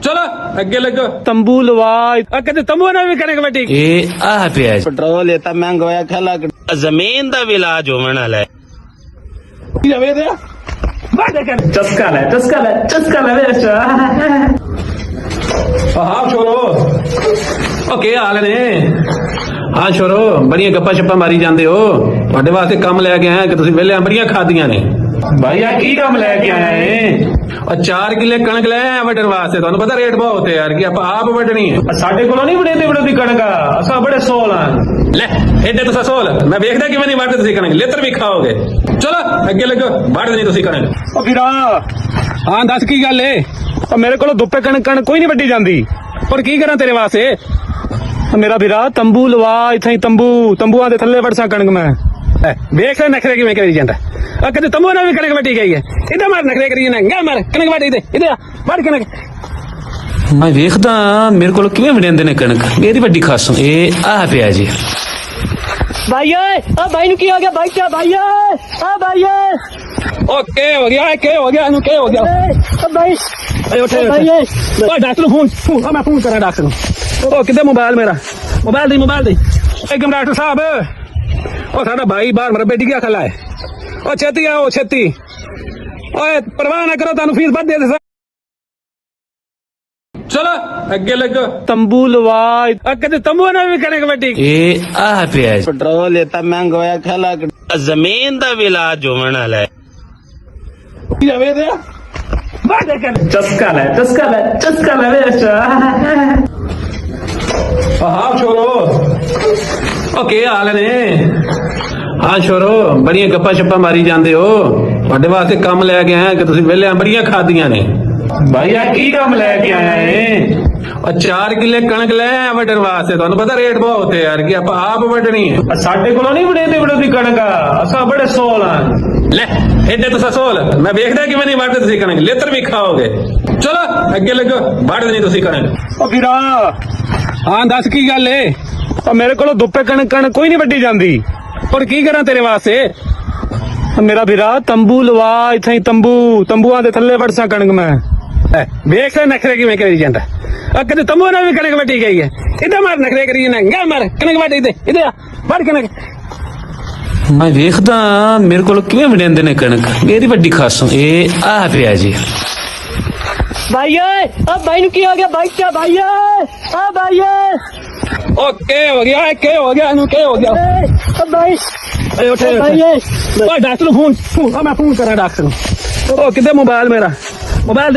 चलो अगे लगो तंबू लवा कहते तंबू ना भी करें कबड्डी पेट्रोल इतना महंगा होया खेला जमीन दा भी इलाज होने वाला है। चस्का ले हाँ छोरो ओके हाल ने हाँ छोरो बड़िया गप्पा शप्पा मारी जाते हो तुहाडे वास्ते काम लैके आया कि तुसीं वेले बड़िया खादियां ने भाई यार की काम लैके आए और 4 किले कणक ले आए वड्डण वास्ते तुहानू पता रेट बहुत है यार कि आप वड्डनी है साडे कोलों नहीं वड्डदी कणक असां बड़े सोल हां ले एडे तुसां सोल मैं वेखदा किवें नहीं वड्डदे तुसीं कणक लेतर भी खाओगे चलो अगे लगो वड्ड देनी तुसीं कणक ओ वीरा हाँ दस की गल है ओ मेरे कोलों दुप्पे कणक कोई नहीं वड्डी जांदी पर की करा तेरे वास्ते मेरा वीरा तंबू लवा इत्थे तंबूआं दे थल्ले वड़सा कणक मैं वेख नखरे किवें करी जांदा कहते तंबू ना भी कणक वड्डी गई है इधर मार नखरे करी ना गा मार कणक वड्डी दे इधर वड़ कणक मैं वेखदा मेरे को किवें वडेंदे ने कणक मेरी वड्डी खासों ए आ पिया जी भाई ओ भाई नु की हो गया भाई क्या भाई ओ भाई ओके हो गया के हो गया नु के हो गया ओ भाई ए उठ ओ डॉक्टर नु फोन मैं फोन करा डॉक्टर नु ओ किधर मोबाइल मेरा मोबाइल दे एकदम डॉक्टर साहब ओ साडा भाई बाहर मेरा बेटी क्या खला है ओ छेती आओ छेती ओए परवाह ना करो तानू फीस बद दे दे चलो अगे लगो तंबू लवा कहते तंबू ना भी करें कबड्डी ए आ पिया जी पेट्रोल इतना महंगा होया खेला जमीन दा भी इलाज होने वाला है। चस्का ले हाँ छोरो ओके हाल ने हाँ छोरो बड़िया गप्पा शप्पा मारी जाते हो तुहाडे वास्ते काम लैके आया कि तुसीं वेले बड़िया खादियां ने भाई यार की काम लैके आया है और 4 किले कणक ले आए वड्डण वास्ते तुहानू पता रेट बहुत है यार कि आप वड्डनी है साडे कोलों नहीं वड्डदी कणक असां बड़े सोल हां ले एडे तुसां सोल मैं वेखदा किवें नहीं वड्डदे तुसीं कणक लेतर भी खाओगे चलो अगे लगो वड्ड देनी तुसीं कणक ओ वीरा हाँ दस की गल है ओ मेरे कोलों दुप्पे कणक कोई नहीं वड्डी जांदी पर की करा तेरे वास्ते मेरा वीरा तंबू लवा इत्थे तंबूआं दे थल्ले वड़सा कणक मैं वेख नखरे किवें करी जांदा कहते तंबू ना भी कणक वड्डी गई है इधर मार नखरे करी ना गा मार कणक वड्डी दे इधर वड़ कणक मैं वेखदा मेरे को किवें वडेंदे ने कणक मेरी वड्डी खासों ए आ पिया जी भाई ओ भाई नु की हो गया भाई क्या भाई ओ भाई ओके हो गया के हो गया नु के हो गया ओ भाई ए उठ ओ डॉक्टर नु फोन मैं फोन करा डॉक्टर नु ओ किधर मोबाइल मेरा मोबाइल